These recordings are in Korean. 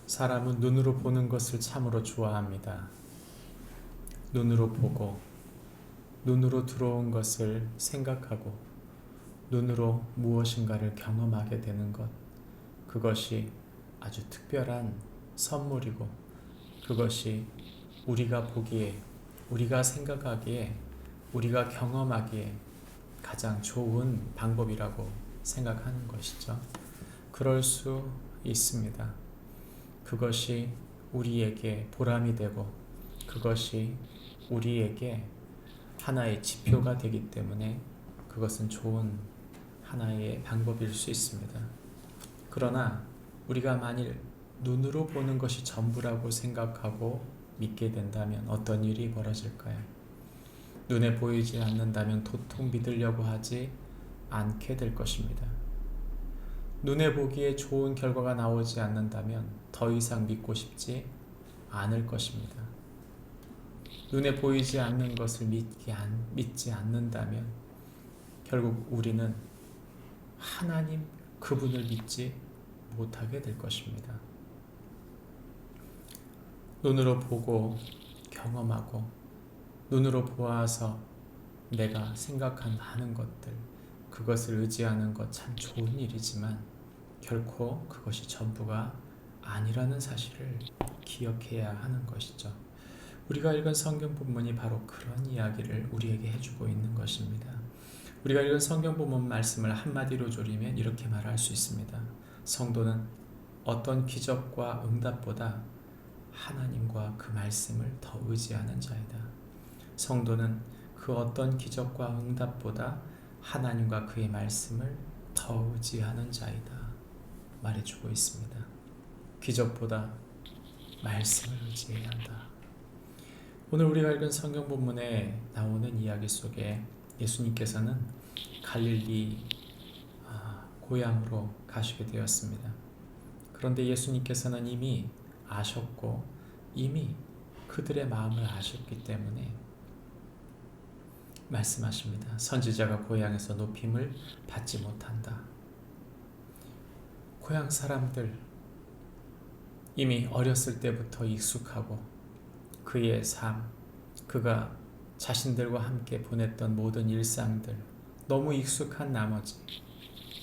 사람은 눈으로 보는 것을 참으로 좋아합니다. 눈으로 보고, 눈으로 들어온 것을 생각하고, 눈으로 무엇인가를 경험하게 되는 것, 그것이 아주 특별한 선물이고, 그것이 우리가 보기에, 우리가 생각하기에, 우리가 경험하기에 가장 좋은 방법이라고 생각하는 것이죠. 그럴 수 있습니다. 그것이 우리에게 보람이 되고, 그것이 우리에게 하나의 지표가 되기 때문에 그것은 좋은 하나의 방법일 수 있습니다. 그러나 우리가 만일 눈으로 보는 것이 전부라고 생각하고 믿게 된다면 어떤 일이 벌어질까요? 눈에 보이지 않는다면 도통 믿으려고 하지 않게 될 것입니다. 눈에 보기에 좋은 결과가 나오지 않는다면 더 이상 믿고 싶지 않을 것입니다. 눈에 보이지 않는 것을 믿지 않는다면 결국 우리는 하나님 그분을 믿지 못하게 될 것입니다. 눈으로 보고 경험하고 눈으로 보아서 내가 생각한 많은 것들, 그것을 의지하는 것 참 좋은 일이지만 결코 그것이 전부가 아니라는 사실을 기억해야 하는 것이죠. 우리가 읽은 성경 본문이 바로 그런 이야기를 우리에게 해주고 있는 것입니다. 우리가 읽은 성경 본문 말씀을 한마디로 조리면 이렇게 말할 수 있습니다. 성도는 어떤 기적과 응답보다 하나님과 그 말씀을 더 의지하는 자이다. 성도는 그 어떤 기적과 응답보다 하나님과 그의 말씀을 더 의지하는 자이다 말해주고 있습니다. 기적보다 말씀을 의지해야 한다. 오늘 우리가 읽은 성경 본문에 나오는 이야기 속에 예수님께서는 갈릴리 고향으로 가시게 되었습니다. 그런데 예수님께서는 이미 아셨고 이미 그들의 마음을 아셨기 때문에 말씀하십니다. 선지자가 고향에서 높임을 받지 못한다. 고향 사람들 이미 어렸을 때부터 익숙하고 그의 삶, 그가 자신들과 함께 보냈던 모든 일상들 너무 익숙한 나머지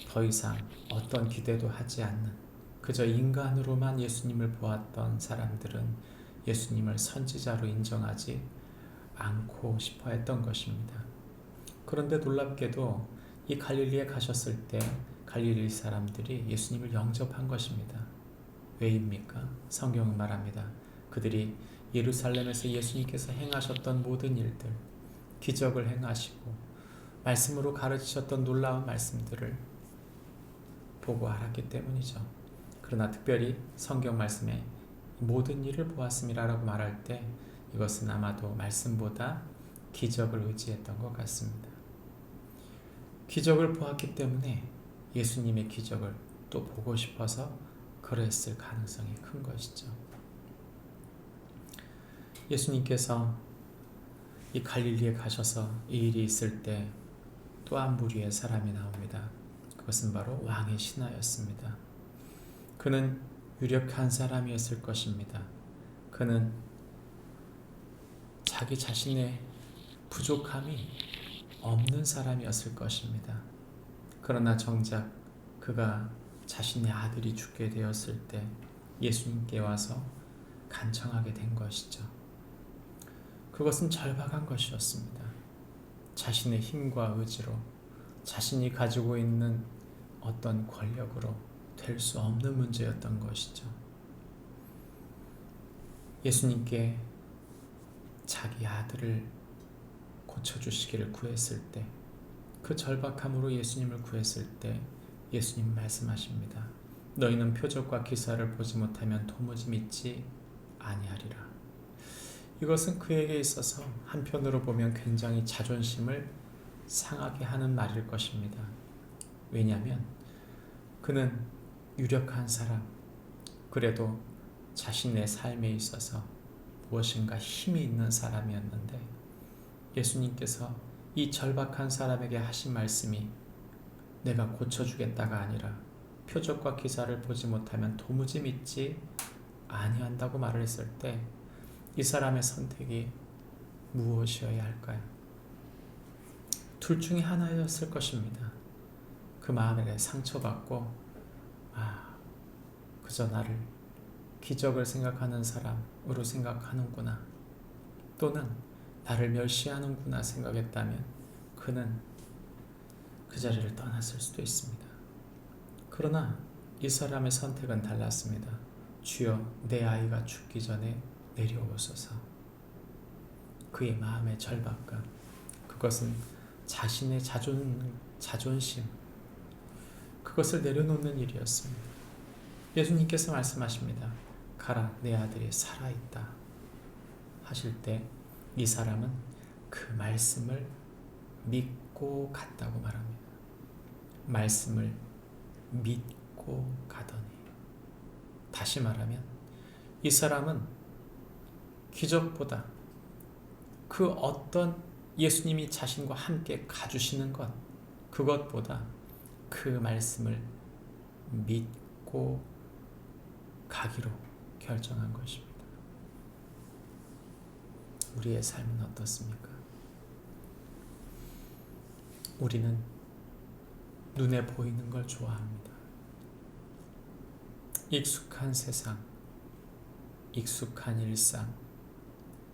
더 이상 어떤 기대도 하지 않는 그저 인간으로만 예수님을 보았던 사람들은 예수님을 선지자로 인정하지 않고 싶어 했던 것입니다. 그런데 놀랍게도 이 갈릴리에 가셨을 때 갈릴리 사람들이 예수님을 영접한 것입니다. 왜입니까? 성경은 말합니다. 그들이 예루살렘에서 예수님께서 행하셨던 모든 일들, 기적을 행하시고 말씀으로 가르치셨던 놀라운 말씀들을 보고 알았기 때문이죠. 그러나 특별히 성경 말씀에 모든 일을 보았음이라고 말할 때 이것은 아마도 말씀보다 기적을 의지했던 것 같습니다. 기적을 보았기 때문에 예수님의 기적을 또 보고 싶어서 그랬을 가능성이 큰 것이죠. 예수님께서 이 갈릴리에 가셔서 이 일이 있을 때 또 한 무리의 사람이 나옵니다. 그것은 바로 왕의 신하였습니다. 그는 유력한 사람이었을 것입니다. 그는 자기 자신의 부족함이 없는 사람이었을 것입니다. 그러나 정작 그가 자신의 아들이 죽게 되었을 때 예수님께 와서 간청하게 된 것이죠. 그것은 절박한 것이었습니다. 자신의 힘과 의지로 자신이 가지고 있는 어떤 권력으로 될 수 없는 문제였던 것이죠. 예수님께 자기 아들을 고쳐주시기를 구했을 때, 그 절박함으로 예수님을 구했을 때 예수님 말씀하십니다. 너희는 표적과 기사를 보지 못하면 도무지 믿지 아니하리라. 이것은 그에게 있어서 한편으로 보면 굉장히 자존심을 상하게 하는 말일 것입니다. 왜냐하면 그는 유력한 사람, 그래도 자신의 삶에 있어서 무엇인가 힘이 있는 사람이었는데 예수님께서 이 절박한 사람에게 하신 말씀이 내가 고쳐주겠다가 아니라 표적과 기사를 보지 못하면 도무지 믿지 아니한다고 말을 했을 때 이 사람의 선택이 무엇이어야 할까요? 둘 중에 하나였을 것입니다. 그 마음에 상처받고 그저 나를 기적을 생각하는 사람으로 생각하는구나, 또는 나를 멸시하는구나 생각했다면 그는 그 자리를 떠났을 수도 있습니다. 그러나 이 사람의 선택은 달랐습니다. 주여, 내 아이가 죽기 전에 내려오소서. 그의 마음의 절박감, 그것은 자신의 자존심, 그것을 내려놓는 일이었습니다. 예수님께서 말씀하십니다. 가라, 내 아들이 살아있다 하실 때 이 사람은 그 말씀을 믿고 갔다고 말합니다. 말씀을 믿고 가더니, 다시 말하면 이 사람은 기적보다 그 어떤 예수님이 자신과 함께 가주시는 것, 그것보다 그 말씀을 믿고 가기로 결정한 것입니다. 우리의 삶은 어떻습니까? 우리는 눈에 보이는 걸 좋아합니다. 익숙한 세상, 익숙한 일상,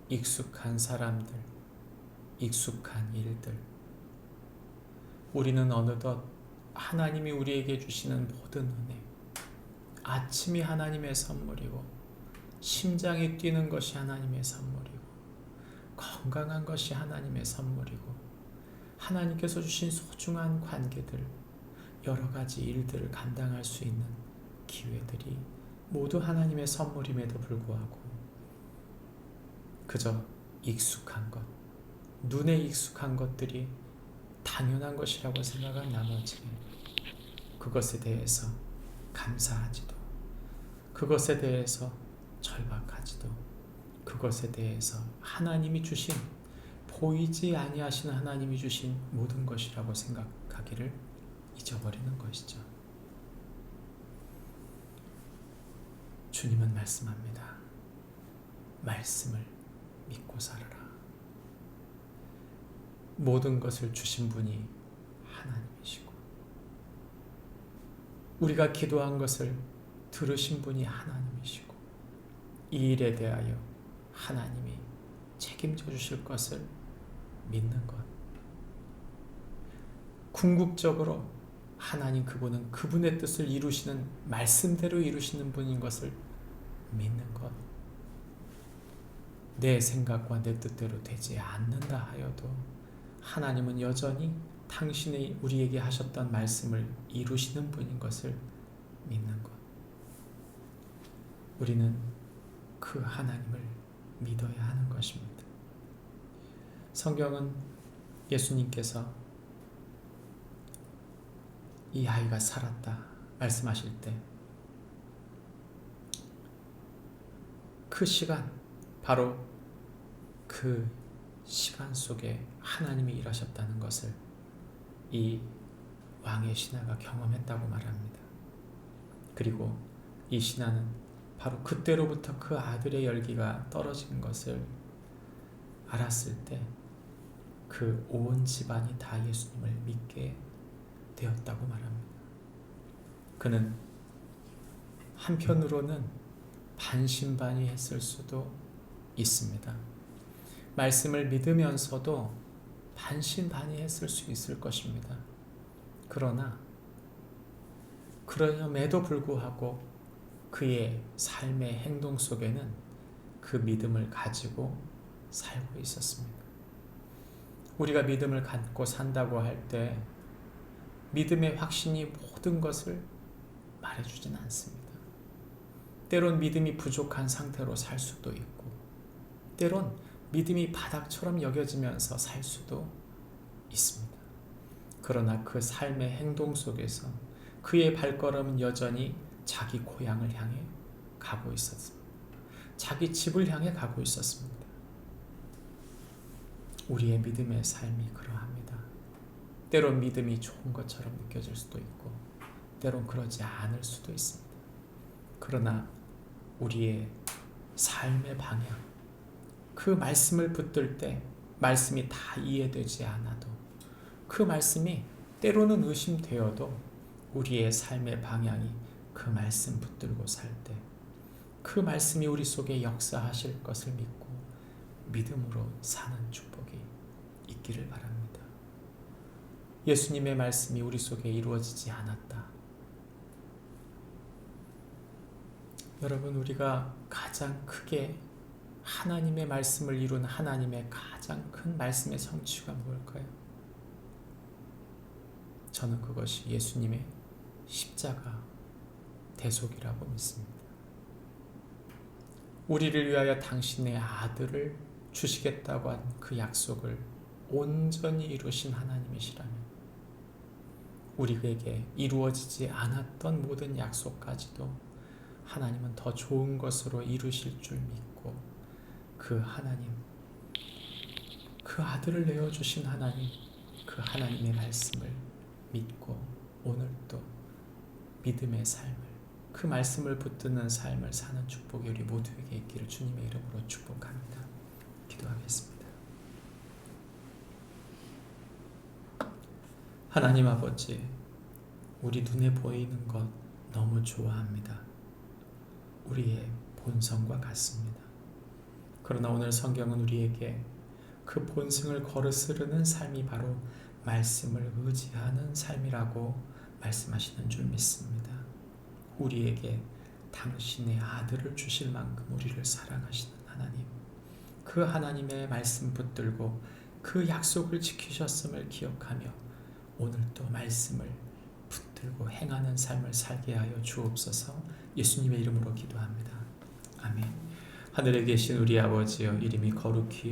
익숙한 사람들, 익숙한 일들. 우리는 어느덧 하나님이 우리에게 주시는 모든 은혜, 아침이 하나님의 선물이고, 심장이 뛰는 것이 하나님의 선물이고, 건강한 것이 하나님의 선물이고, 하나님께서 주신 소중한 관계들, 여러 가지 일들을 감당할 수 있는 기회들이 모두 하나님의 선물임에도 불구하고 그저 익숙한 것, 눈에 익숙한 것들이 당연한 것이라고 생각한 나머지 그것에 대해서 감사하지도, 그것에 대해서 절박하지도, 그것에 대해서 하나님이 주신, 보이지 아니하시는 하나님이 주신 모든 것이라고 생각하기를 잊어버리는 것이죠. 주님은 말씀합니다. 말씀을 믿고 살아라. 모든 것을 주신 분이 하나님이시고, 우리가 기도한 것을 들으신 분이 하나님이시고, 이 일에 대하여 하나님이 책임져 주실 것을 믿는 것. 궁극적으로 하나님, 그분은 그분의 뜻을 이루시는, 말씀대로 이루시는 분인 것을 믿는 것. 내 생각과 내 뜻대로 되지 않는다 하여도 하나님은 여전히 당신이 우리에게 하셨던 말씀을 이루시는 분인 것을 믿는 것. 우리는 그 하나님을 믿어야 하는 것입니다. 성경은 예수님께서 이 아이가 살았다 말씀하실 때 그 시간, 바로 그 시간 속에 하나님이 일하셨다는 것을 이 왕의 신하가 경험했다고 말합니다. 그리고 이 신하는 바로 그때로부터 그 아들의 열기가 떨어진 것을 알았을 때 그 온 집안이 다 예수님을 믿게 되었다고 말합니다. 그는 한편으로는 반신반의했을 수도 있습니다. 말씀을 믿으면서도 반신반의했을 수 있을 것입니다. 그럼에도 불구하고 그의 삶의 행동 속에는 그 믿음을 가지고 살고 있었습니다. 우리가 믿음을 갖고 산다고 할 때 믿음의 확신이 모든 것을 말해주진 않습니다. 때론 믿음이 부족한 상태로 살 수도 있고, 때론 믿음이 바닥처럼 여겨지면서 살 수도 있습니다. 그러나 그 삶의 행동 속에서 그의 발걸음은 여전히 자기 고향을 향해 가고 있었습니다. 자기 집을 향해 가고 있었습니다. 우리의 믿음의 삶이 그러합니다. 때론 믿음이 좋은 것처럼 느껴질 수도 있고, 때론 그러지 않을 수도 있습니다. 그러나 우리의 삶의 방향, 그 말씀을 붙들 때 말씀이 다 이해되지 않아도, 그 말씀이 때로는 의심되어도 우리의 삶의 방향이 그 말씀 붙들고 살 때 그 말씀이 우리 속에 역사하실 것을 믿고 믿음으로 사는 축복이 있기를 바랍니다. 예수님의 말씀이 우리 속에 이루어지지 않았다. 여러분, 우리가 가장 크게 하나님의 말씀을 이룬 하나님의 가장 큰 말씀의 성취가 무엇일까요? 저는 그것이 예수님의 십자가 대속이라고 믿습니다. 우리를 위하여 당신의 아들을 주시겠다고 한 그 약속을 온전히 이루신 하나님이시라면 우리에게 이루어지지 않았던 모든 약속까지도 하나님은 더 좋은 것으로 이루실 줄 믿고, 그 하나님, 그 아들을 내어주신 하나님, 그 하나님의 말씀을 믿고 오늘도 믿음의 삶을, 그 말씀을 붙드는 삶을 사는 축복이 우리 모두에게 있기를 주님의 이름으로 축복합니다. 기도하겠습니다. 하나님 아버지, 우리 눈에 보이는 것 너무 좋아합니다. 우리의 본성과 같습니다. 그러나 오늘 성경은 우리에게 그 본성을 거스르는 삶이 바로 말씀을 의지하는 삶이라고 말씀하시는 줄 믿습니다. 우리에게 당신의 아들을 주실 만큼 우리를 사랑하시는 하나님, 그 하나님의 말씀 붙들고 그 약속을 지키셨음을 기억하며 오늘도 말씀을 붙들고 행하는 삶을 살게 하여 주옵소서. 예수님의 이름으로 기도합니다. 아멘. 하늘에 계신 우리 아버지여, 이름이 거룩히